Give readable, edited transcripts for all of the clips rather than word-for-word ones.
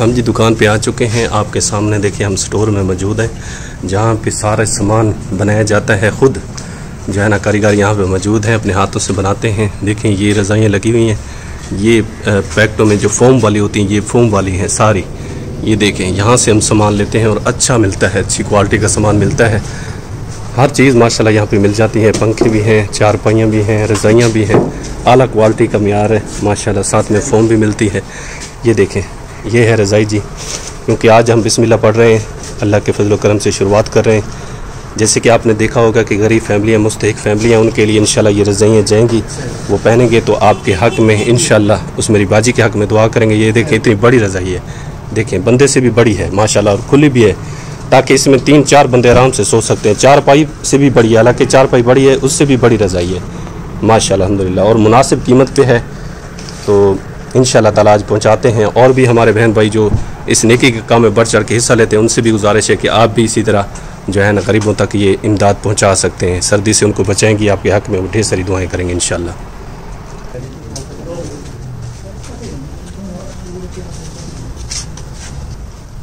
हम जी दुकान पे आ चुके हैं। आपके सामने देखिए हम स्टोर में मौजूद हैं, जहाँ पे सारा सामान बनाया जाता है। खुद जो है ना कारीगर यहाँ पे मौजूद हैं, अपने हाथों से बनाते हैं। देखें ये रज़ाइयाँ लगी हुई हैं, ये पैकेटों में जो फोम वाली होती हैं, ये फोम वाली हैं सारी। ये देखें यहाँ से हम सामान लेते हैं और अच्छा मिलता है, अच्छी क्वालिटी का सामान मिलता है। हर चीज़ माशाल्लाह यहाँ पे मिल जाती है। पंखे भी हैं, चारपाइयाँ भी हैं, रज़ाइयाँ भी हैं, आला क्वालिटी का म्यार है माशाल्लाह। साथ में फोम भी मिलती है। ये देखें ये है रज़ाई जी, क्योंकि आज हम बिस्मिल्लाह पढ़ रहे हैं, अल्लाह के फजल करम से शुरुआत कर रहे हैं। जैसे कि आपने देखा होगा कि गरीब फैमिलियाँ, मुस्तहिक फैमिलियाँ, उनके लिए इंशाल्लाह ये रज़ाइयाँ जाएंगी। वो पहनेंगे तो आपके हक़ में इंशाल्लाह, उस मेरी बाजी के हक़ में दुआ करेंगे। ये देखें इतनी बड़ी रज़ाई है, देखें बंदे से भी बड़ी है माशाल्लाह, और खुली भी है, ताकि इसमें 3-4 बंदे आराम से सो सकते हैं। चारपाई से भी बड़ी है, हालाँकि चारपाई बड़ी है, उससे भी बड़ी रज़ाई है माशाल्लाह अल्हम्दुलिल्लाह, और मुनासिब कीमत पे है। तो इंशाल्लाह ताला आज पहुँचाते हैं। और भी हमारे बहन भाई जो इस नेकी के काम में बढ़ चढ़ के हिस्सा लेते हैं, उनसे भी गुजारिश है कि आप भी इसी तरह जो है ना गरीबों तक ये इमदाद पहुँचा सकते हैं। सर्दी से उनको बचाएंगी, आपके हक़ में ढेर सारी दुआएँ करेंगे इंशाल्लाह।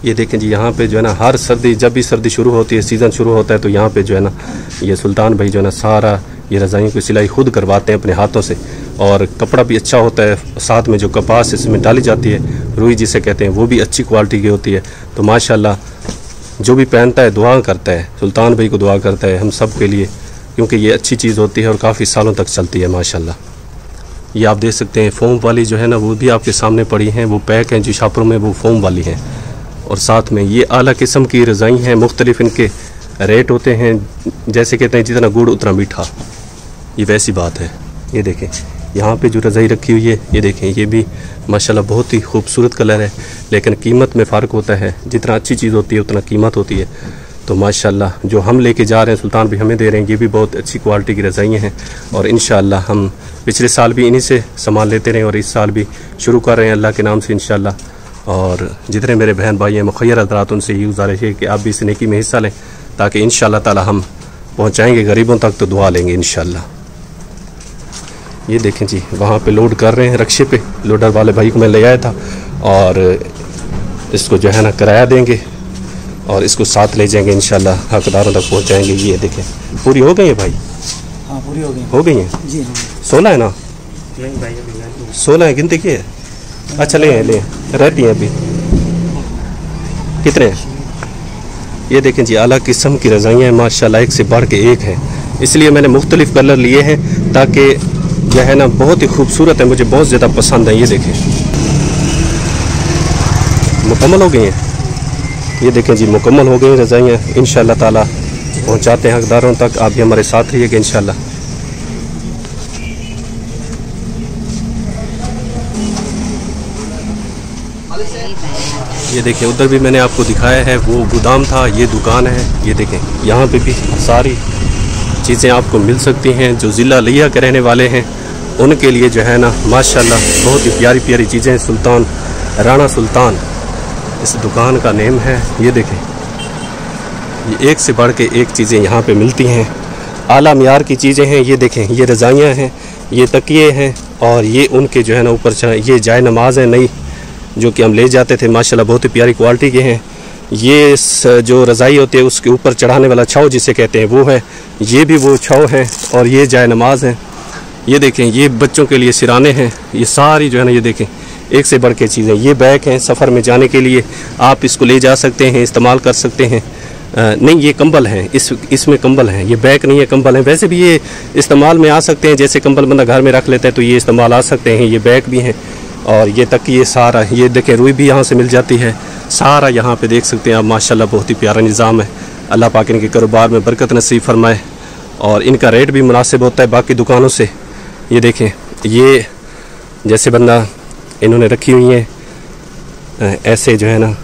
ये देखें जी, यहाँ पे जो है ना हर सर्दी, जब भी सर्दी शुरू होती है, सीज़न शुरू होता है, तो यहाँ पे जो है ना ये सुल्तान भाई जो है ना सारा ये रज़ाइयों की सिलाई खुद करवाते हैं अपने हाथों से। और कपड़ा भी अच्छा होता है, साथ में जो कपास इसमें डाली जाती है, रुई जिसे कहते हैं, वो भी अच्छी क्वालिटी की होती है। तो माशाल्लाह जो भी पहनता है दुआ करता है, सुल्तान भाई को दुआ करता है हम सब के लिए, क्योंकि ये अच्छी चीज़ होती है और काफ़ी सालों तक चलती है माशाल्लाह। ये आप देख सकते हैं फोम वाली जो है ना, वो भी आपके सामने पड़ी हैं, वो पैक हैं जो शापरों में, वो फोम वाली हैं। और साथ में ये आला किस्म की रज़ाई हैं, मुख्तलिफ इनके रेट होते हैं। जैसे कहते हैं जितना गुड़ उतना मीठा, ये वैसी बात है। ये देखें यहाँ पे जो रज़ाई रखी हुई है, ये देखें ये भी माशाल्लाह बहुत ही खूबसूरत कलर है, लेकिन कीमत में फ़र्क होता है। जितना अच्छी चीज़ होती है उतना कीमत होती है। तो माशाल्लाह जो हम लेके जा रहे हैं, सुल्तान भी हमें दे रहे हैं, ये भी बहुत अच्छी क्वालिटी की रज़ाइयाँ हैं। और इंशाल्लाह हम पिछले साल भी इन्हीं से सामान लेते रहे और इस साल भी शुरू कर रहे हैं अल्लाह के नाम से इंशाल्लाह। और जितने मेरे बहन भाई हैं मुखय्यर हज़रात, उनसे ये गुजारिश है कि आप भी इस नेकी में हिस्सा लें, ताकि इंशाल्लाह ताला हम पहुँचाएँगे गरीबों तक, तो दुआ लेंगे इंशाल्लाह। ये देखें जी वहाँ पे लोड कर रहे हैं रक्शे पे, लोडर वाले भाई को मैं ले आया था, और इसको जो है ना किराया देंगे और इसको साथ ले जाएंगे इंशाल्लाह, हकदारों तक पहुँचाएंगे। ये देखें पूरी हो गई है भाई? हाँ पूरी हो गई। हो गई हैं जी हाँ। 16 है ना? 16 है, गिनती की है? अच्छा ले रहती हैं अभी कितने? ये देखें जी आला किस्म की रज़ाइयाँ हैं माशाल्लाह, एक से बढ़ के एक हैं। इसलिए मैंने मुख्तलिफ कलर लिए हैं, ताकि जो है ना बहुत ही खूबसूरत है, मुझे बहुत ज़्यादा पसंद है। ये देखें मुकम्मल हो गई हैं। ये देखें जी मुकम्मल हो गई रज़ाइयाँ। इंशाल्लाह ताला पहुँचाते हैं हकदारों तक। आप भी हमारे साथ रहिएगा इंशाल्लाह। ये देखें उधर भी मैंने आपको दिखाया है, वो गोदाम था, ये दुकान है। ये देखें यहाँ पे भी सारी चीज़ें आपको मिल सकती हैं। जो ज़िला लिया के रहने वाले हैं उनके लिए जो है ना माशाल्लाह बहुत ही प्यारी प्यारी चीज़ें हैं। सुल्तान राणा सुल्तान इस दुकान का नेम है। ये देखें ये एक से बढ़ के एक चीज़ें यहाँ पे मिलती हैं, आला मियार की चीज़ें हैं। ये देखें ये रज़ाइयाँ हैं, ये तकिए हैं, और ये उनके जो है ना ऊपर ये जाए नमाज है नई, जो कि हम ले जाते थे माशाल्लाह, बहुत ही प्यारी क्वालिटी के हैं। ये जो रज़ाई होती है उसके ऊपर चढ़ाने वाला छाव जिसे कहते हैं वो है, ये भी वो छाव है, और ये जाए नमाज है। ये देखें ये बच्चों के लिए सिराने हैं। ये सारी जो है ना ये देखें एक से बढ़ के चीज़ें। ये बैग हैं सफ़र में जाने के लिए, आप इसको ले जा सकते हैं, इस्तेमाल कर सकते हैं। नहीं ये कंबल हैं, इसमें कंबल हैं, ये बैग नहीं है कंबल है। वैसे भी ये इस्तेमाल में आ सकते हैं, जैसे कंबल बंदा घर में रख लेता है तो ये इस्तेमाल आ सकते हैं। ये बैग भी हैं, और ये तक ये सारा ये देखें रुई भी यहाँ से मिल जाती है। सारा यहाँ पे देख सकते हैं आप माशाल्लाह, बहुत ही प्यारा निज़ाम है। अल्लाह पाक इनके कारोबार में बरकत नसीब फरमाए। और इनका रेट भी मुनासिब होता है बाकी दुकानों से। ये देखें, ये जैसे बंदा इन्होंने रखी हुई हैं ऐसे जो है ना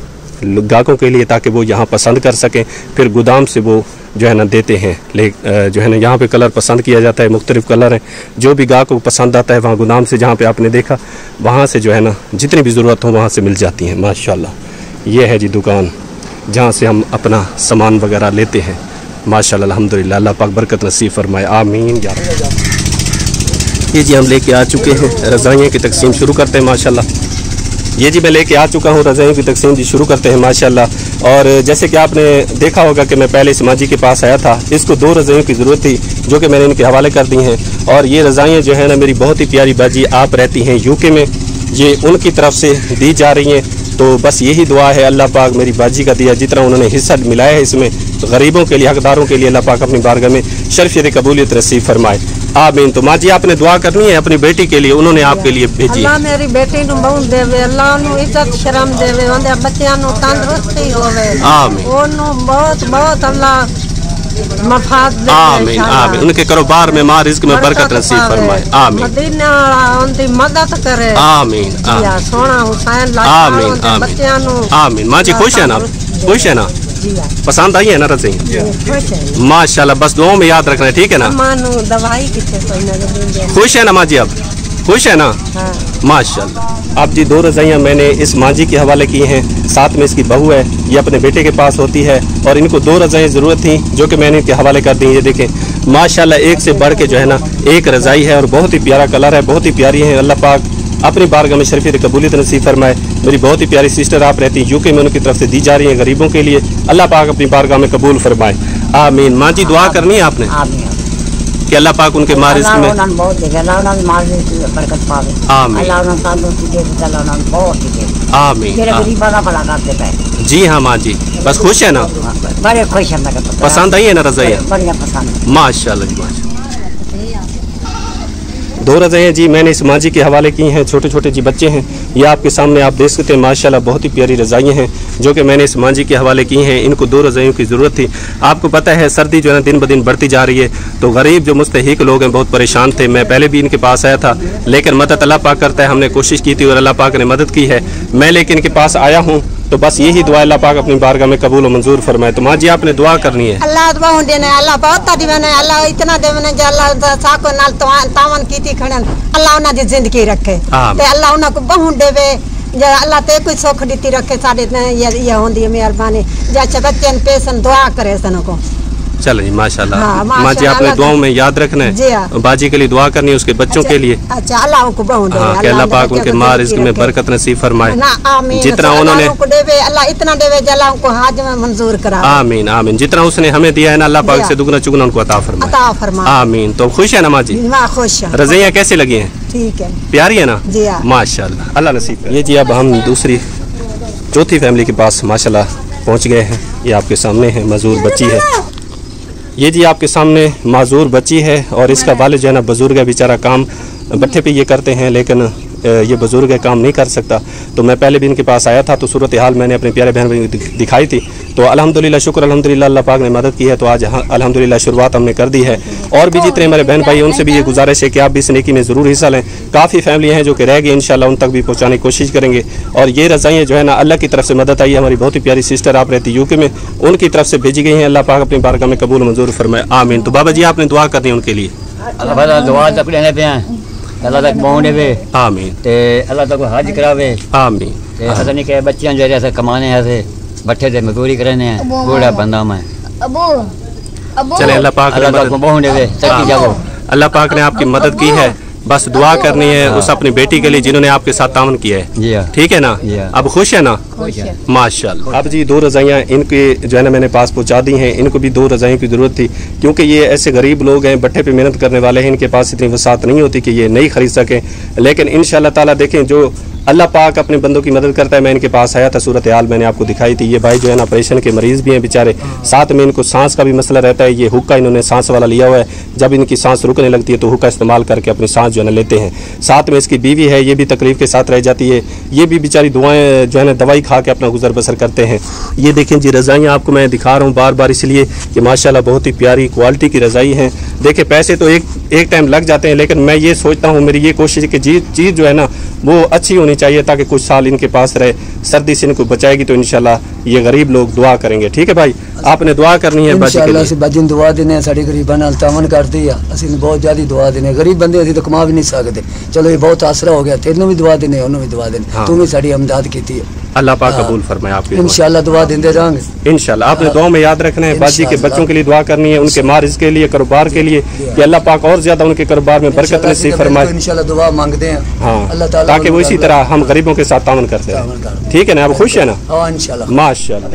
ग्राहकों के लिए, ताकि वो यहाँ पसंद कर सकें, फिर गोदाम से वो जो है ना देते हैं। जो है ना यहाँ पे कलर पसंद किया जाता है, मुख्तलिफ कलर हैं, जो भी ग्राहक को पसंद आता है वहाँ गोदाम से, जहाँ पे आपने देखा वहाँ से जो है ना जितनी भी ज़रूरत हो वहाँ से मिल जाती हैं माशाल्लाह। ये है जी दुकान जहाँ से हम अपना सामान वगैरह लेते हैं माशाल्लाह अल्हम्दुलिल्लाह। अल्लाह पाक बरकत नसीब फरमाए, आमीन या रब। ये जी हम लेके आ चुके हैं, रज़ाइयाँ की तकसीम शुरू करते हैं माशाल्लाह। ये जी मैं लेके आ चुका हूँ, रज़ाइयों की तकसीम जी शुरू करते हैं माशाल्लाह। और जैसे कि आपने देखा होगा कि मैं पहले इस माजी के पास आया था, इसको 2 रज़ाइयों की ज़रूरत थी जो कि मैंने इनके हवाले कर दी हैं। और ये रज़ाइयाँ जो है ना मेरी बहुत ही प्यारी बाजी आप रहती हैं यूके में, ये उनकी तरफ से दी जा रही हैं। तो बस यही दुआ है अल्लाह पाक मेरी बाजी का दिया जितना उन्होंने हिस्सा मिलाया है इसमें, तो गरीबों के लिए, हकदारों के लिए अल्लाह पाक अपनी बारगाह में शर्फियत कबूलियत नसीब फरमाए, आमीन। तो माँ जी आपने दुआ करनी है अपनी बेटी के लिए, उन्होंने आपके लिए भेजी। अल्लाह मेरी बेटी नु बहुत देवे, अल्लाह नु इज्जत शर्म देवे, उनके बच्चों नु तंदुरुस्ती होवे, आमीन। ओनु बहुत बहुत अल्लाह मफाद दे, आमीन आमीन। उनके कारोबार में मां रिज़्क में बरकत नसीब फरमाए, आमीन। मदीना उनकी मदद करे, आमीन या सोना हुसैन ला, आमीन आमीन बच्चों नु, आमीन। माँ जी खुश है ना, खुश है ना, पसंद आई है ना रज़ाइयाँ माशाल्लाह। बस दुआओं में याद रखना है, ठीक है ना। दवाई खुश है ना माँ जी, अब खुश है ना, माशाल्लाह। आप जी 2 रज़ाइयाँ मैंने इस माँ जी के हवाले की हैं, साथ में इसकी बहू है, ये अपने बेटे के पास होती है, और इनको 2 रज़ाइयाँ ज़रूरत थी जो कि मैंने इनके हवाले कर दी। ये देखें माशाल्लाह, एक से बढ़ के जो है ना एक रज़ाई है और बहुत ही प्यारा कलर है, बहुत ही प्यारी है। अल्लाह पाक अपनी बारगाह में शरीफियत कबूलियत नसीब फरमाए। मेरी बहुत ही प्यारी सिस्टर आप रहती हैं यूके में, उनकी तरफ से दी जा रही है गरीबों के लिए, अल्लाह पाक अपनी बारगाह में कबूल फरमाए, आमीन। माँ जी दुआ करनी है आपने कि अल्लाह पाक उनके मारिज़ में आमीन। जी हाँ माँ जी, बस खुश है ना, बड़े खुश है, पसंद आई है ना रज़ाइयाँ, बढ़िया पसंद माशाल्लाह जी माशाल्लाह। 2 रज़ाइयाँ जी मैंने इस माँ जी के हवाले की हैं, छोटे छोटे जी बच्चे हैं, ये आपके सामने आप देख सकते हैं माशाल्लाह, बहुत ही प्यारी रज़ाइयाँ हैं जो कि मैंने इस माँ जी के हवाले की हैं। इनको 2 रज़ाइयों की ज़रूरत थी। आपको पता है सर्दी जो है ना दिन ब दिन बढ़ती जा रही है, तो गरीब जो मुस्तहिक लोग हैं बहुत परेशान थे। मैं पहले भी इनके पास आया था, लेकिन मदद अल्लाह पाक करता है, हमने कोशिश की थी और अल्लाह पाक ने मदद की है। मैं लेकिन इनके पास आया हूँ, तो बस यही दुआ अल्लाह पाक अपनी बारगाह में कबूल और मंजूर फरमाए। तो माँ जी आपने दुआ करनी है, अल्लाह दुआ देने, अल्लाह बहुत देने, अल्लाह इतना देने जो अल्लाह साको नाल तावन कीती खड़न, अल्लाह उन्हां दी जिंदगी रखे, ते अल्लाह उन्हां को बहु देवे, जे अल्लाह ते कोई सुख दीती रखे, साडे ये होंदी मेहरबानी, जे बच्चन पेशन दुआ करे सन को। चलो जी माशाल्लाह। माँ जी आपने दुआओं में याद रखना है, बाजी के लिए दुआ करनी है, उसके बच्चों के लिए। अच्छा अल्लाह को बहु दे, हाँ, अल्लाह पाक उनके माँ रिज़्क में बरकत नसीब फरमाए, जितना उन्होंने अल्लाह इतना देवे जला उनको हाज में मंजूर करा, आमीन आमीन। जितना उसने हमें दिया है ना अल्लाह पाक से दुगना चुगना उनको अता फरमाए, आमीन। तो खुश है ना माँ जी, खुश है। रज़ाइयाँ कैसी लगी हैं, ठीक है, प्यारी है ना, माशाल्लाह, अल्लाह नसीब। ये जी अब हम दूसरी चौथी फैमिली के पास माशाल्लाह पहुँच गए हैं। ये आपके सामने है, मजूर बच्ची है, ये जी आपके सामने माजूर बच्ची है, और इसका वालिद जो है ना बुजुर्ग है, बेचारा काम भट्ठे पे ये करते हैं, लेकिन ये बुजुर्ग है, काम नहीं कर सकता। तो मैं पहले भी इनके पास आया था, तो सूरत हाल मैंने अपने प्यारे बहन भाई दिखाई थी, तो अल्हम्दुलिल्लाह शुक्र अल्हम्दुलिल्लाह अल्लाह पाक ने मदद की है। तो आज अल्हम्दुलिल्लाह शुरुआत हमने कर दी है, और भी जितने हमारे बहन भाई उनसे भी ये गुजारिश है कि आप भी इस नेकी में ज़रूर हिस्सा लें। काफ़ी फैमिलियाँ हैं जो कि रह गई, इंशाल्लाह उन तक भी पहुँचाने की कोशिश करेंगे। और ये रज़ाइयाँ जो है ना अल्लाह की तरफ से मदद आई है, हमारी बहुत ही प्यारी सिस्टर आप रहती यूके में, उनकी तरफ से भेजी गई हैं। अल्लाह पाक अपनी बारगाह में कबूल मंजूर फरमाए, आमीन। तो बाबा जी आपने दुआ करनी है उनके लिए, अल्लाह तक पहुँचे वे, आमीन, ते अल्लाह तक हज करावे, आमीन। ते ऐसा नहीं कि बच्चियां जो ऐसे कमाने ऐसे बट्ठे से मजदूरी करने हैं, बूढ़ा बंदा मैं चले अल्लाह पाक पहुँचे वे, जाओ। अल्लाह पाक ने आपकी मदद की है, बस दुआ करनी है उस अपनी बेटी के लिए जिन्होंने आपके साथ तावन किया है, ठीक है ना। अब खुश है ना, माशाल्लाह। अब जी 2 रज़ाइयाँ इनके जो है ना मैंने पास पहुँचा दी हैं। इनको भी 2 रज़ाइयों की ज़रूरत थी, क्योंकि ये ऐसे गरीब लोग हैं, भट्ठे पे मेहनत करने वाले हैं, इनके पास इतनी वसात नहीं होती कि ये नहीं खरीद सकें। लेकिन इंशाअल्लाह ताला देखें जो अल्लाह पाक अपने बंदों की मदद करता है। मैं इनके पास आया था, सूरत हाल मैंने आपको दिखाई थी। ये भाई जो है ना ऑपरेशन के मरीज़ भी हैं बेचारे, साथ में इनको सांस का भी मसला रहता है। ये हुक्का इन्होंने सांस वाला लिया हुआ है, जब इनकी सांस रुकने लगती है तो हुक्का इस्तेमाल करके अपनी सांस जो है ना लेते हैं। साथ में इसकी बीवी है, ये भी तकलीफ के साथ रह जाती है। ये भी बेचारी दुआएं जो है ना दवाई खा के अपना गुजर बसर करते हैं। ये देखें जी रज़ाइयाँ आपको मैं दिखा रहा हूँ बार बार, इसलिए कि माशाल्लाह बहुत ही प्यारी क्वालिटी की रज़ाई हैं। देखिए पैसे तो एक टाइम लग जाते हैं, लेकिन मैं ये सोचता हूँ, मेरी ये कोशिश है कि चीज़ जो है ना वो अच्छी होनी चाहिए, ताकि कुछ साल इनके पास रहे। सर्दी से इनको बचाएगी तो इंशाल्लाह ये गरीब लोग दुआ करेंगे। ठीक है भाई, आपने दुआ करनी है बाजी के लिए। ਅਸੀਂ ਬਾਜੀ ਨੂੰ ਦੁਆ ਦਿੰਦੇ ਆ, ਸਾਡੀ ਗਰੀਬਾਂ ਨਾਲ ਤਾਮਨ ਕਰਦੀ ਆ, ਅਸੀਂ ਬਹੁਤ ਜ਼ਿਆਦਾ ਦੁਆ ਦਿੰਦੇ ਆ। ਗਰੀਬ ਬੰਦੇ ਅਸੀਂ ਤਾਂ ਕਮਾ ਵੀ ਨਹੀਂ ਸਕਦੇ, ਚਲੋ ਇਹ ਬਹੁਤ ਆਸਰਾ ਹੋ ਗਿਆ। ਤੈਨੂੰ ਵੀ ਦੁਆ ਦਿੰਦੇ, ਉਹਨੂੰ ਵੀ ਦੁਆ ਦਿੰਦੇ, ਤੂੰ ਵੀ ਸਾਡੀ ਇਮਦਾਦ ਕੀਤੀ है। अल्लाह पाक कबूल फरमाए आपकी इंशाल्लाह दुआ देते रहेंगे। इंशाल्लाह आपने दुआ में याद रखना है, बाजी के बच्चों के लिए दुआ करनी है, उनके मारिज के लिए, कारोबार के लिए, कि अल्लाह पाक और ज्यादा उनके कारोबार में बरकत नसीब फरमाए। इंशाल्लाह दुआ मांगते हैं हाँ, अल्लाह ताला, ताकि वो इसी तरह हम गरीबों के साथ तावन करते हैं। ठीक है ना, आप खुश है ना? हाँ इंशाल्लाह माशाल्लाह।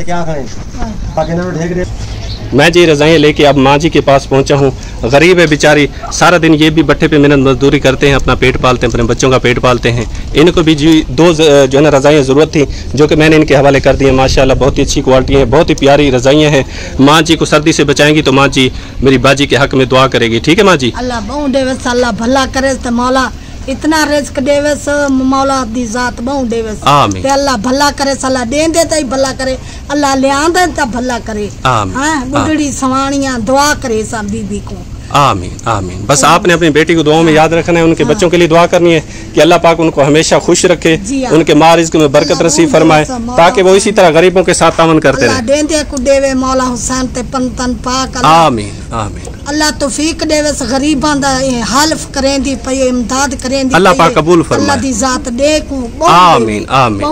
मैं जी रज़ाइयाँ लेके अब माँ जी के पास पहुँचा हूँ। गरीब है बेचारी, सारा दिन ये भी भट्टे पे मेहनत मजदूरी करते हैं, अपना पेट पालते हैं, अपने बच्चों का पेट पालते हैं। इनको भी जी दो जो है ना रज़ाइयाँ ज़रूरत थी, जो कि मैंने इनके हवाले कर दी है। माशाल्लाह बहुत ही अच्छी क्वालिटी है, बहुत ही प्यारी रज़ाइयाँ हैं। माँ जी को सर्दी से बचाएंगी तो माँ जी मेरी बाजी के हक में दुआ करेगी। ठीक है माँ जी? अल्लाह बहु देवे, अल्लाह भला करे, मौला इतना रिस्क देवे, मौला दी जात बहु देवे, आमीन। ते अल्लाह भला करे, अल्लाह दे देता ही भला करे, अल्लाह ले आंदा ता भला करे। आमीन। हां बुढ़ड़ी सवाणियां दुआ करे सब बीबी को। आमीन आमीन। बस आपने अपनी बेटी को दुआओं में याद रखना है, उनके बच्चों के लिए दुआ करनी है कि अल्लाह पाक उनको हमेशा खुश रखे, उनके माँ रिज़्क़ में बरकत नसीब फरमाए, ताकि वो इसी तरह गरीबों के साथ तावन करते रहे। देंदे को देवे मौला हुसैन ते पंतन पाक। आमीन आमीन। अल्लाह तौफीक देवे, गरीबां दा हल्फ करेंदी पई, इमदाद करेंदी, अल्लाह पाक कबूल फरमाए। अल्लाह दी जात दे को। आमीन आमीन।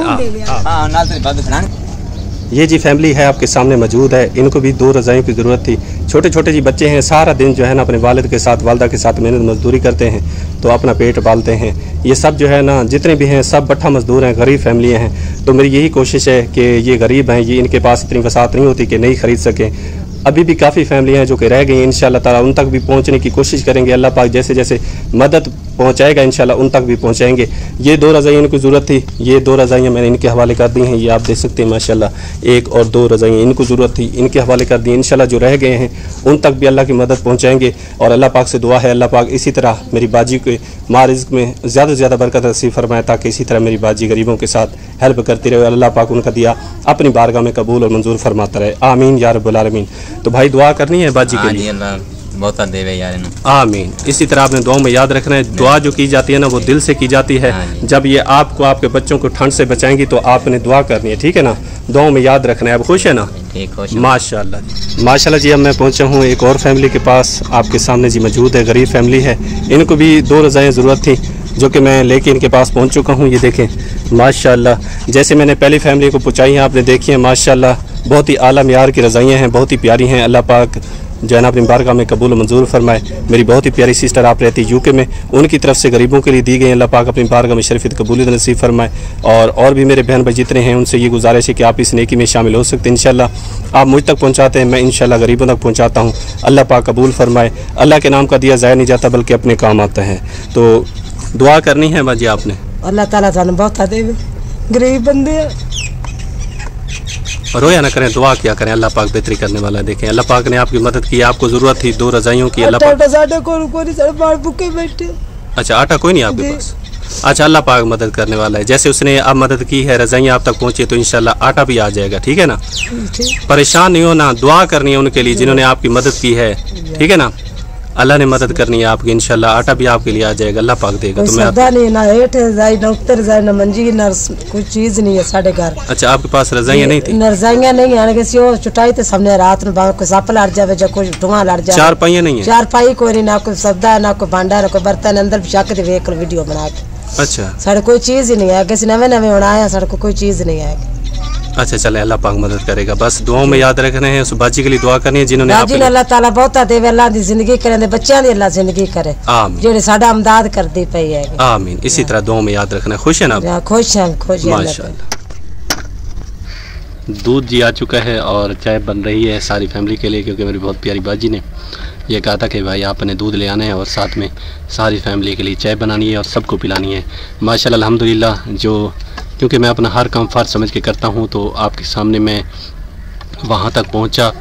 ये जी फैमिली है आपके सामने मौजूद है, इनको भी दो रज़ाइयों की ज़रूरत थी। छोटे छोटे जी बच्चे हैं, सारा दिन जो है ना अपने वालिद के साथ, वालदा के साथ मेहनत मजदूरी करते हैं, तो अपना पेट पालते हैं। ये सब जो है ना जितने भी हैं सब बट्ठा मजदूर हैं, गरीब फैमिलियाँ हैं। तो मेरी यही कोशिश है कि ये गरीब हैं, ये इनके पास इतनी वसात नहीं होती कि नहीं ख़रीद सकें। अभी भी काफ़ी फैमिलियाँ हैं जो कि रह गई हैं, इंशाल्लाह ताला उन तक भी पहुँचने की कोशिश करेंगे। अल्लाह पाक जैसे जैसे मदद पहुँचाएगा इंशाल्लाह उन तक भी पहुँचाएंगे। ये दो रज़ाइयाँ इनको ज़रूरत थी, ये दो रज़ाइयाँ मैंने इनके हवाले कर दी हैं। ये आप देख सकते हैं माशाल्लाह, एक और दो रज़ाइयाँ इनको ज़रूरत थी, इनके हवाले कर दी। इंशाल्लाह जो रह गए हैं उन तक भी अल्लाह की मदद पहुँचाएंगे। और अल्लाह पाक से दुआ है अल्लाह पाक इसी तरह मेरी बाजी के माँ रिज़्क़ में ज़्यादा से ज़्यादा बरकत नसीब फरमाए, ताकि इसी तरह मेरी बाजी गरीबों के साथ हेल्प करती रहे। अल्लाह पाक उनका दिया अपनी बारगाह में कबूल और मंजूर फरमाता रहे। आमीन या रब्बुल आलमीन। तो भाई दुआ करनी है बाजी के लिए, बहुत देवे यार। आमीन। इसी तरह आपने दुआ में याद रखना है, दुआ जो की जाती है ना वो दिल से की जाती है। जब ये आपको आपके बच्चों को ठंड से बचाएंगी तो आपने दुआ करनी है। ठीक है ना, दुआ में याद रखना है। अब खुश है ना? माशाल्लाह जी, माशाल्लाह जी। अब मैं पहुंचा हूँ एक और फैमिली के पास, आपके सामने जी मौजूद है, गरीब फैमिली है। इनको भी दो रज़ाइयाँ ज़रूरत थी, जो कि मैं लेके इनके पास पहुंच चुका हूँ। ये देखें माशाल्लाह, जैसे मैंने पहली फैमिली को पहुँचाई है आपने देखी है, माशाल्लाह बहुत ही आला मियार की रज़ाइयाँ हैं, बहुत ही प्यारी हैं। अल्लाह पाक जो है ना अपनी बारगाह में कबूल मंजूर फरमाए। मेरी बहुत ही प्यारी सिस्टर आप रहती है यूके में, उनकी तरफ से गरीबों के लिए दी गई, अल्लाह पाक अपनी बारगाह में शरीफत कबूलियत नसीब फरमाए। और भी मेरे बहन भाई जितने हैं उनसे ये गुजारिश है कि आप इस नेकी में शामिल हो सकते हैं। इंशाल्लाह आप मुझ तक पहुँचाते हैं, मैं इंशाल्लाह गरीबों तक पहुँचाता हूँ। अल्लाह पाक कबूल फरमाए। अल्लाह के नाम का दिया ज़ाया नहीं जाता, बल्कि अपने काम आता है। तो दुआ करनी है बाजी आपने, अल्लाह ताला जान बहुत देवे, गरीब बंदे रोया ना करें, दुआ क्या करें, अल्लाह पाक बेहतरी करने वाला है। देखें अल्लाह पाक ने आपकी मदद की, आपको ज़रूरत थी दो रज़ाइयों की। अल्लाह पाक भूखे बैठे। अच्छा आटा कोई नहीं आपके पास? अच्छा अल्लाह पाक मदद करने वाला है। जैसे उसने अब मदद की है, रज़ाइयाँ आप तक पहुँची, तो इंशाल्लाह आटा भी आ जाएगा। ठीक है ना, परेशान नहीं होना, दुआ करनी है उनके लिए जिन्होंने आपकी मदद की है। ठीक है ना, अल्लाह ने मदद करनी है आपकी, इंशाल्लाह आटा भी आपके लिए आ जाएगा, अल्लाह पाक देगा। तो मैं ना हेठ जाए ना उत्तर जाए ना मंजी ना कोई चीज नहीं है साढ़े घर। अच्छा आपके पास रज़ाइयाँ नहीं थी? रज़ाइयाँ नहीं आने के वो चुटाई तो सामने रात में कोई सप लड़ जाए या कोई धुआं लड़ जाए। चार पाइयाँ नहीं है? चार पाई कोई नहीं, ना कोई सब्दा है, ना कोई भांडा, ना कोई बर्तन, अंदर शक दे वेख वीडियो बना के। अच्छा साढ़े कोई चीज ही नहीं है, किसी नवे नवे होना आया, साढ़े को कोई चीज नहीं है। अच्छा चले, अल्लाह पाक मदद करेगा। बस दुआओं में याद रखना है, उस बाजी के लिए दुआ करनी है जिन्होंने अल्लाह ताला बहुत देवे, अल्लाह दी जिंदगी करे, दे बच्चों दी अल्लाह जिंदगी करे, आमीन, जेड़े साडा इमदाद करदी पई है, आमीन। इसी तरह दुआओं में याद रखना है। खुश है ना? खुश है, खुश है माशाल्लाह। दूध जी आ चुका है और चाय बन रही है सारी फैमिली के लिए, क्योंकि मेरी बहुत प्यारी बाजी ने ये कहा था कि भाई आपने दूध ले आना है और साथ में सारी फैमिली के लिए चाय बनानी है और सबको पिलानी है। माशाल्लाह अल्हम्दुलिल्लाह, जो क्योंकि मैं अपना हर काम फ़र्ज समझ के करता हूँ, तो आपके सामने मैं वहाँ तक पहुँचा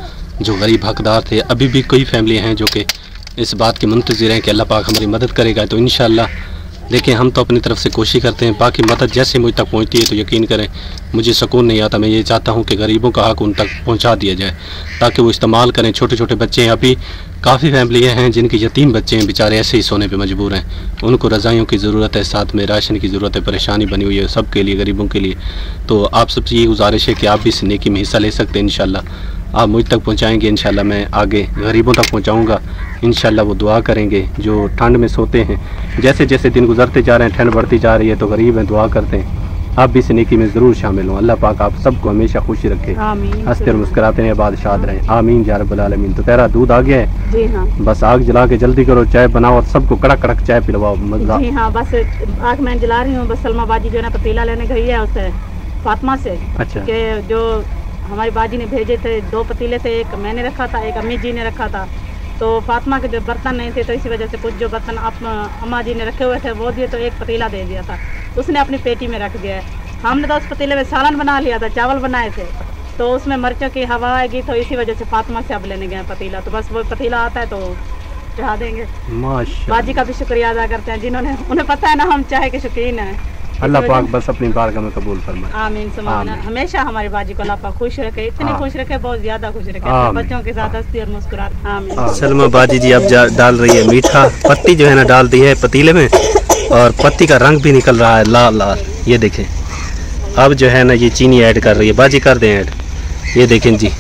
जो गरीब हकदार थे। अभी भी कई फैमिली हैं जो कि इस बात के मुंतज़िर हैं कि अल्लाह पाक हमारी मदद करेगा। तो इंशाअल्लाह देखिए, हम तो अपनी तरफ से कोशिश करते हैं, बाकी मदद जैसे मुझ तक पहुंचती है तो यकीन करें मुझे सुकून नहीं आता। मैं ये चाहता हूं कि गरीबों का हक उन तक पहुंचा दिया जाए ताकि वो इस्तेमाल करें। छोटे छोटे बच्चे हैं, अभी काफ़ी फैमिलियाँ हैं जिनके यतीम बच्चे हैं, बेचारे ऐसे ही सोने पे मजबूर हैं, उनको रज़ाइयों की ज़रूरत है, साथ में राशन की ज़रूरत है, परेशानी बनी हुई है सब के लिए, गरीबों के लिए। तो आप सबसे ये गुजारिश है कि आप भी इस नेकी में हिस्सा ले सकते हैं। इंशाल्लाह आप मुझ तक पहुंचाएंगे, इंशाल्लाह मैं आगे गरीबों तक पहुंचाऊंगा। इंशाल्लाह वो दुआ करेंगे जो ठंड में सोते हैं। जैसे जैसे दिन गुजरते जा रहे हैं, ठंड बढ़ती जा रही है, तो गरीब हैं, दुआ करते हैं आप भी इस नेकी में ज़रूर शामिल हों। अल्लाह पाक आप सबको हमेशा खुशी रखे, हंसते और मुस्कुराते रहें, बादशाह रहें, आमीन या रब्बुल आलमीन। तो तेरा दूध आ गया है जी? हाँ। बस आग जला के जल्दी करो, चाय बनाओ और सबको कड़क कड़क चाय पिलवाओ। मजा जी हाँ, बस आग मैं जला रही हूँ। बस सलमा बाजी जो है ना पतीला लेने गई है उससे फातिमा से। अच्छा। कि जो हमारी बाजी ने भेजे थे 2 पतीले थे, एक मैंने रखा था, एक अम्मी जी ने रखा था। तो फातिमा के जो बर्तन नहीं थे तो इसी वजह से कुछ जो बर्तन अम्मा जी ने रखे हुए थे वो दिए, तो एक पतीला दे दिया था, उसने अपनी पेटी में रख दिया है। हमने तो उस पतीले में सालन बना लिया था, चावल बनाए थे, तो उसमें मिर्चों की हवा आएगी, तो इसी वजह से फातिमा से अब लेने गए पतीला। तो बस वो पतीला आता है तो चढ़ा देंगे। बाजी का भी शुक्रिया अदा करते हैं जिन्होंने, उन्हें पता है ना हम चाय के शौकीन हैं। अल्लाह पाक बस अपनी बारगाह में कबूल फरमाए। आमीन सुभान। हमेशा हमारी बाजी को अल्लाह पाक खुश रखे, इतनी खुश रखे, बहुत ज्यादा खुश रखे, बच्चों के साथ हंसती और मुस्कुराती। आमीन। सलमा बाजी जी अब डाल रही है मीठा पत्ती जो है ना, डाल दी है पतीले में और पत्ती का रंग भी निकल रहा है लाल लाल। ये देखें, अब जो है ना ये चीनी ऐड कर रही है। बाजी कर दें ऐड। ये देखें जी,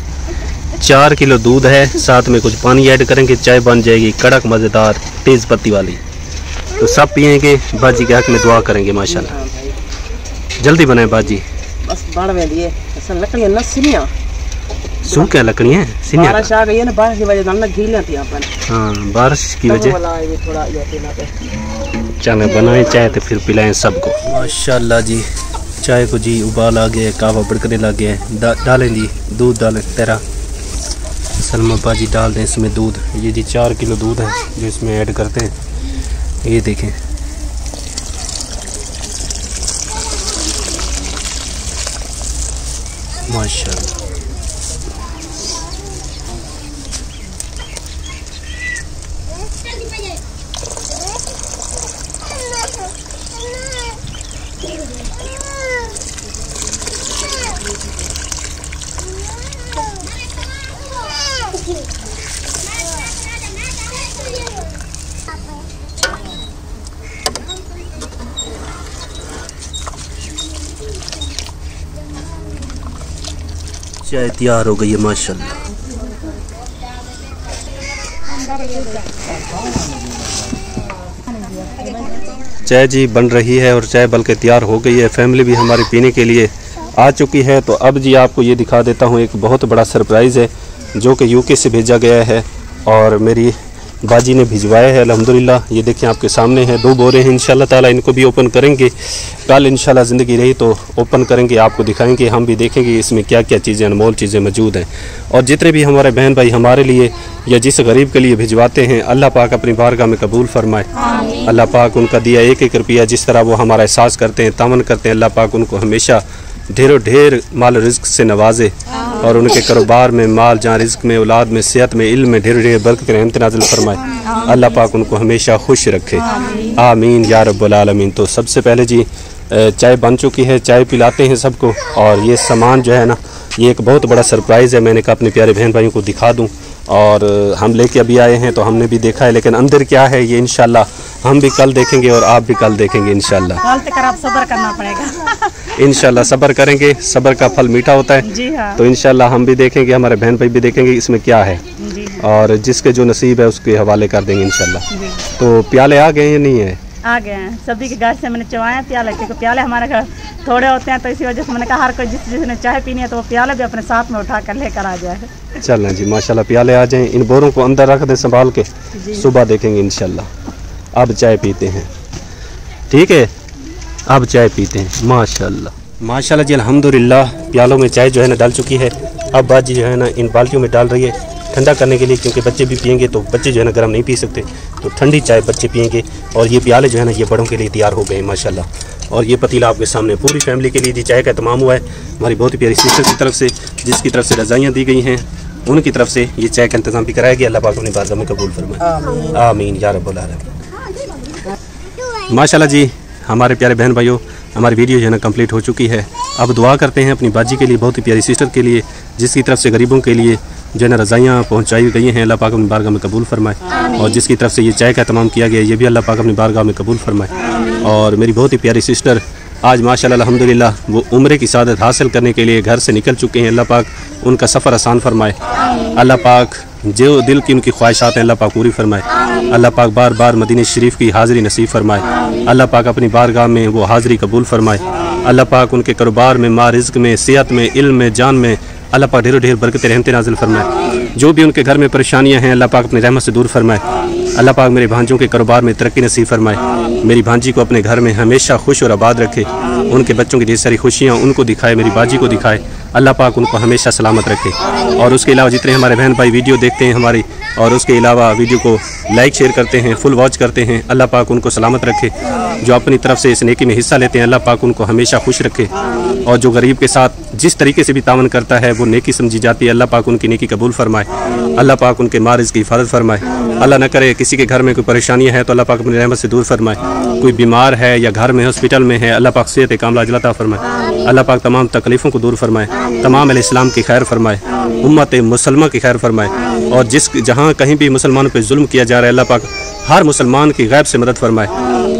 4 किलो दूध है, साथ में कुछ पानी ऐड करेंगे, चाय बन जाएगी कड़क मज़ेदार तेज़ पत्ती वाली। तो सब पियेंगे, बाजी के हक में दुआ करेंगे। माशाल्लाह जल्दी बनाए बाजी। बस बाढ़ में दिए लकड़ियां न सिनिया सूखा लकड़ियां सिनिया बारिश आ गई है ना, बारिश की वजह से गीली थी यहाँ पर। हाँ, बारिश की वजह। चले बनाए चाय तो फिर पिलाएं सबको। माशाल्लाह जी, चाय को जी उबाल आ गया, कावा बड़कने लग गया है। डालें जी दूध, डालें तेरा सलमा बाजी डाल दें इसमें दूध। ये जी 4 किलो दूध है जो इसमें ऐड करते हैं। ये देखें, माशाल्लाह। चाय तैयार हो गई है माशाल्लाह। चाय जी बन रही है और चाय बल्कि तैयार हो गई है, फैमिली भी हमारी पीने के लिए आ चुकी है। तो अब जी आपको ये दिखा देता हूँ, एक बहुत बड़ा सरप्राइज़ है जो कि यूके से भेजा गया है और मेरी बाजी ने भिजवाया है अल्हम्दुलिल्लाह। ये देखें आपके सामने है, 2 बोरे हैं, इंशाल्लाह ताला इनको भी ओपन करेंगे। कल इंशाल्लाह ज़िंदगी रही तो ओपन करेंगे, आपको दिखाएंगे, हम भी देखेंगे इसमें क्या क्या चीज़ें अनमोल चीज़ें मौजूद हैं। और जितने भी हमारे बहन भाई हमारे लिए या जिस गरीब के लिए भिजवाते हैं, अल्लाह पाक अपनी बारगाह में कबूल फरमाए। अल्लाह पाक उनका दिया 1-1 रुपया जिस तरह वो हमारा एहसास करते हैं, तामन करते हैं, अल्लाह पाक उनको हमेशा ढेरों ढेर माल रिज़्क से नवाजे और उनके कारोबार में, माल जहाँ रिज़्क में, औलाद में, सेहत में, इल्म में ढेर ढेर बरकत रहमत नाज़िल फरमाए। अल्लाह पाक उनको हमेशा खुश रखे, आमीन या रब्बुल आलमीन। तो सबसे पहले जी चाय बन चुकी है, चाय पिलाते हैं सबको। और ये सामान जो है ना, ये एक बहुत बड़ा सरप्राइज़ है, मैंने कहा अपने प्यारे बहन भाइयों को दिखा दूँ। और हम लेके अभी आए हैं तो हमने भी देखा है, लेकिन अंदर क्या है ये इंशाल्लाह हम भी कल देखेंगे और आप भी कल देखेंगे इंशाल्लाह। कल तक आप सब्र करना पड़ेगा। इंशाल्लाह सब्र करेंगे, सब्र का फल मीठा होता है। जी हाँ। तो इंशाल्लाह हम भी देखेंगे, हमारे बहन भाई भी देखेंगे इसमें क्या है, और जिसके जो नसीब है उसके हवाले कर देंगे इंशाल्लाह। तो प्याले आ गए या नहीं है? आ गए हैं, सभी के घर से मैंने चवाया प्याले, क्योंकि प्याले हमारे घर थोड़े होते हैं, तो इसी वजह से मैंने कहा हर कोई जिसने चाय पीनी है तो वो प्याले भी अपने साथ में उठा कर लेकर आ जाए। चलें जी, माशाल्लाह प्याले आ जाएं। इन बोरों को अंदर रख दें संभाल के, सुबह देखेंगे इंशाल्लाह। अब चाय पीते हैं, ठीक है, अब चाय पीते हैं। माशाल्लाह माशाल्लाह जी, अल्हम्दुलिल्लाह प्यालों में चाय जो है ना डल चुकी है। अब बाजी जो है ना इन बाल्टियों में डाल रही है। ठंडा करने के लिए, क्योंकि बच्चे भी पियेंगे तो बच्चे जो है ना गर्म नहीं पी सकते, तो ठंडी चाय बच्चे पियेंगे। और ये प्याले जो है ना ये बड़ों के लिए तैयार हो गए माशाल्लाह। और ये पतीला आपके सामने पूरी फैमिली के लिए जी चाय का तमाम हुआ है। हमारी बहुत ही प्यारी सिस्टर की तरफ से, जिसकी तरफ से रज़ाइयाँ दी गई हैं, उनकी तरफ से ये चाय का इंतज़ाम भी कराया गया। अल्लाह पाक अपनी बारगाह में कबूल फरमाए, आमीन या रब्बुल आलमीन। माशाल्लाह जी, हमारे प्यारे बहन भाइयों, हमारी वीडियो जो है ना कंप्लीट हो चुकी है। अब दुआ करते हैं अपनी बाजी के लिए, बहुत ही प्यारी सिस्टर के लिए, जिसकी तरफ से गरीबों के लिए जो है ना रज़ाइयाँ पहुँचाई गई हैं। अल्लाह पाक अपनी बारगाह में कबूल फरमाए। और जिसकी तरफ से ये चाय का तमाम किया गया, ये भी अल्लाह पाक अपनी बारगाह में कबूल फरमाए। और मेरी बहुत ही प्यारी सिस्टर आज माशाल्लाह अल्हम्दुलिल्लाह वो उम्रे की सादत हासिल करने के लिए घर से निकल चुके हैं। अल्लाह पाक उनका सफ़र आसान फरमाए। अल्लाह पाक जो दिल की उनकी ख्वाहिशात हैं अल्लाह पाक पूरी फरमाए। अल्लाह पाक बार बार मदीने शरीफ की हाज़िरी नसीब फरमाए। अल्लाह पाक अपनी बारगाह में वो हाज़िरी कबूल फरमाए। अल्लाह पाक उनके कारोबार में, माँ रिज़्क़ में, सेहत में, इल्म में, जान में अल्लाह पाक ढेरों ढेर बरकतें रहमतें नाज़िल फरमाए। जो भी उनके घर में परेशानियां हैं अल्लाह पाक अपनी रहमत से दूर फरमाए। अल्लाह पाक मेरे भांजों के कारोबार में तरक्की नसीब फरमाए। मेरी भांजी को अपने घर में हमेशा खुश और आबाद रखे। उनके बच्चों की ढेर सारी खुशियाँ उनको दिखाए, मेरी बाजी को दिखाए। अल्लाह पाक उनको हमेशा सलामत रखे। और उसके अलावा जितने हमारे बहन भाई वीडियो देखते हैं हमारी, और उसके अलावा वीडियो को लाइक शेयर करते हैं, फुल वॉच करते हैं, अल्लाह पाक उनको सलामत रखे। जो अपनी तरफ से इस नेकी में हिस्सा लेते हैं अल्लाह पाक उनको हमेशा खुश रखे। और जो गरीब के साथ जिस तरीके से भी तावन करता है वो नेकी समझी जाती है, अल्लाह पाक उनकी नेकी कबूल फरमाए। अल्लाह पाक उनके मारिज़ की हिफाजत फरमाए। अल्लाह न करे किसी के घर में कोई परेशानी है तो अल्लाह पाक अपनी रहमत से दूर फरमाए। कोई बीमार है या घर में हॉस्पिटल में है, अल्लाह पाक सेहत कामिला अजल अता फरमाए। अल्लाह पाक तमाम तकलीफ़ों को दूर फरमाए, तमाम अहले इस्लाम की खैर फरमाए, उम्मत मुसलमान की खैर फरमाए। और जहाँ कहीं भी मुसलमानों पर जुल्म किया जा रहा है अल्लाह पाक हर मुसलमान की गैब से मदद फरमाए।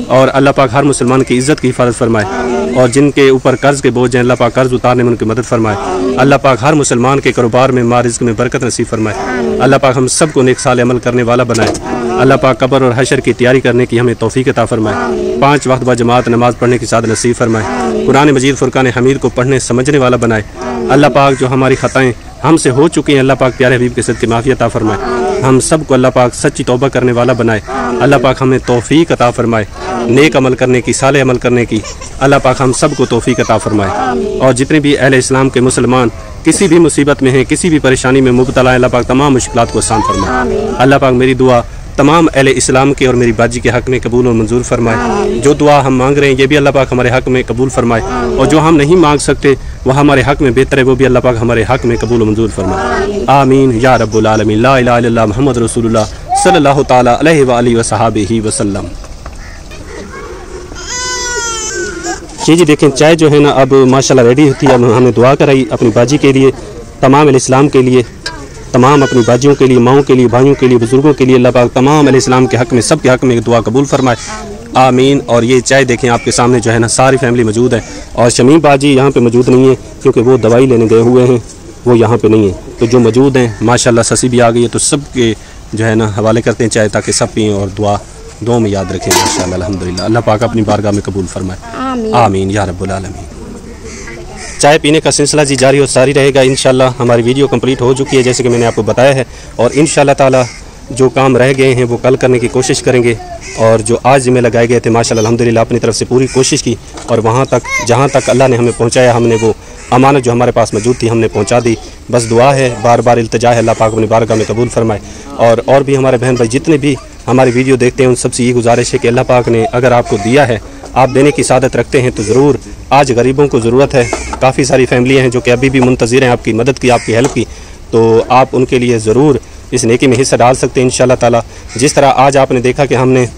और अल्लाह पाक हर मुसलमान की इज़्ज़त की हिफाजत फरमाए। और जिनके ऊपर कर्ज़ के बोझ हैं अल्लाह पाक कर्ज़ उतारने में उनकी मदद फरमाए। अल्लाह पाक हर मुसलमान के कारोबार में, माँ रिज़्क़ में बरकत नसीब फरमाए। अल्लाह पाक हम सबको नेक साल अमल करने वाला बनाए। अल्लाह पाक कब्र और हशर की तैयारी करने की हमें तौफीक अता फरमाए। 5 वक्त बाद जमात नमाज पढ़ने की सादत नसीब फरमाए। कुरान मजीद फुरकान हमीद को पढ़ने समझने वाला बनाए। अल्लाह पाक जो हमारी ख़ताएँ हमसे हो चुकी हैं अल्लाह पाक प्यारे हबीब के सदक़े माफ़ी अता फरमाए। हम सबको अल्लाह पाक सच्ची तौबा करने वाला बनाए। अल्लाह पाक हमें तौफीक अता फरमाए नेक अमल करने की, साले अमल करने की। अल्लाह पाक हम सबको तौफीक अता फरमाए। और जितने भी अहले इस्लाम के मुसलमान किसी भी मुसीबत में हैं, किसी भी परेशानी में मुब्तला है, अल्लाह पाक तमाम मुश्किलात को आसान फरमाए। अल्लाह पाक मेरी दुआ तमाम अहले इस्लाम के और मेरी बाजी के हक़ में कबूल और मंजूर फरमाए। जो दुआ हम मांग रहे हैं ये भी अल्लाह पाक हमारे हक़ में कबूल फरमाए। और जो हम नहीं मांग सकते वो हमारे हक़ में बेहतर है, वो भी अल्लाह पाक हमारे हक़ में कबूल और मंजूर फरमाए, आमीन या रब्बुल आलमीन। ला इलाहा इल्लल्लाह मुहम्मद रसूलुल्लाह सल्लल्लाहु तआला अलैहि व आलिहि व सहाबिही वसल्लम। जी देखें चाय जो है ना अब माशाल्लाह रेडी होती है। अब हमने दुआ कराई अपनी बाजी के लिए, तमाम अहले इस्लाम के लिए, तमाम अपनी बाजियों के लिए, माओं के लिए, भाइयों के लिए, बुजुर्गों के लिए। अल्लाह पाक तमाम अहले इस्लाम के हक़ में, सब के हक़ में दुआ कबूल फरमाए, आमीन। और ये चाय देखें आपके सामने जो है ना सारी फैमिली मौजूद है। और शमीम बाजी यहाँ पे मौजूद नहीं है क्योंकि वो दवाई लेने गए हुए हैं, वो यहाँ पे नहीं है। तो जो मौजूद हैं माशाल्लाह ससी भी आ गई है, तो सब के जो है ना हवाले करते हैं चाय ताकि सब पिएँ और दुआ में याद रखें माशाल्लाह अल्हम्दुलिल्लाह। अल्लाह पाक अपनी बारगाह में कबूल फरमाए, आमीन या रब्बुल आलमीन। चाय पीने का सिलसिला जी जारी और सारी रहेगा इंशाल्लाह। हमारी वीडियो कंप्लीट हो चुकी है जैसे कि मैंने आपको बताया है। और इंशाल्लाह ताला जो काम रह गए हैं वो कल करने की कोशिश करेंगे। और जो आज में लगाए गए थे माशाल्लाह अल्हम्दुलिल्लाह अपनी तरफ से पूरी कोशिश की। और वहाँ तक जहाँ तक अल्लाह ने हमें पहुँचाया, हमने वो अमानत जो हमारे पास मौजूद थी हमने पहुँचा दी। बस दुआ है, बार बार इल्तिजा है, अल्लाह पाक अपनी बारगाह में कबूल फरमाए। और भी हमारे बहन भाई जितने भी हमारी वीडियो देखते हैं उन सबसे ये गुजारिश है कि अल्लाह पाक ने अगर आपको दिया है, आप देने की सादत रखते हैं तो ज़रूर, आज गरीबों को ज़रूरत है। काफ़ी सारी फैमिलियाँ हैं जो कि अभी भी मुंतज़िर हैं आपकी मदद की, आपकी हेल्प की। तो आप उनके लिए ज़रूर इस नेकी में हिस्सा डाल सकते हैं इंशाल्लाह ताला। जिस तरह आज आपने देखा कि हमने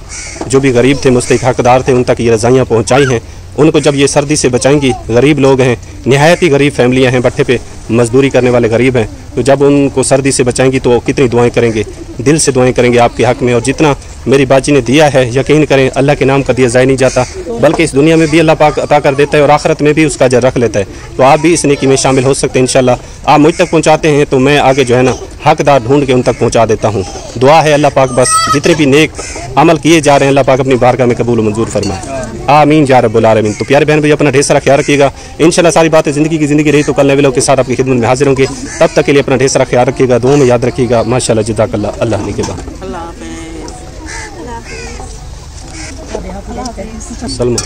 जो भी गरीब थे, मुस्तहिक़ हक़दार थे, उन तक ये रज़ाइयाँ पहुँचाई हैं। उनको जब ये सर्दी से बचाएंगी, गरीब लोग हैं, नहायत ही गरीब फैमिलियाँ हैं, भट्ठे पे मजदूरी करने वाले गरीब हैं, तो जब उनको सर्दी से बचाएंगी तो कितनी दुआएं करेंगे, दिल से दुआएं करेंगे आपके हक़ में। और जितना मेरी बाजी ने दिया है, यकीन करें अल्लाह के नाम का दिया ज़ाय नहीं जाता, बल्कि इस दुनिया में भी अल्लाह पाक अता कर देता है और आखिरत में भी उसका अजर रख लेता है। तो आप भी इस नेकी में शामिल हो सकते हैं इंशाल्लाह। आप मुझ तक पहुँचाते हैं तो मैं आगे जो है ना हकदार ढूंढ के उन तक पहुँचा देता हूँ। दुआ है अल्लाह पाक बस जितने भी नेक अमल किए जा रहे हैं अल्लाह पाक अपनी बारगाह में कबूल मंजूर फरमाए, आमीन या रब्बुल आलमीन। तो प्यारे बहन भाई अपना ढेर सारा ख्याल रखिएगा। इंशाल्लाह सारी बातें ज़िंदगी की ज़िंदगी रही तो कल नए व्लॉग के साथ आपकी खिदमत में हाजिर होंगे। तब तक के लिए अपना ढेर सारा ख्याल रखिएगा, दुआ में याद रखिएगा। माशाल्लाह जज़ाकल्लाह। अल्लाह ने के बाद सलमा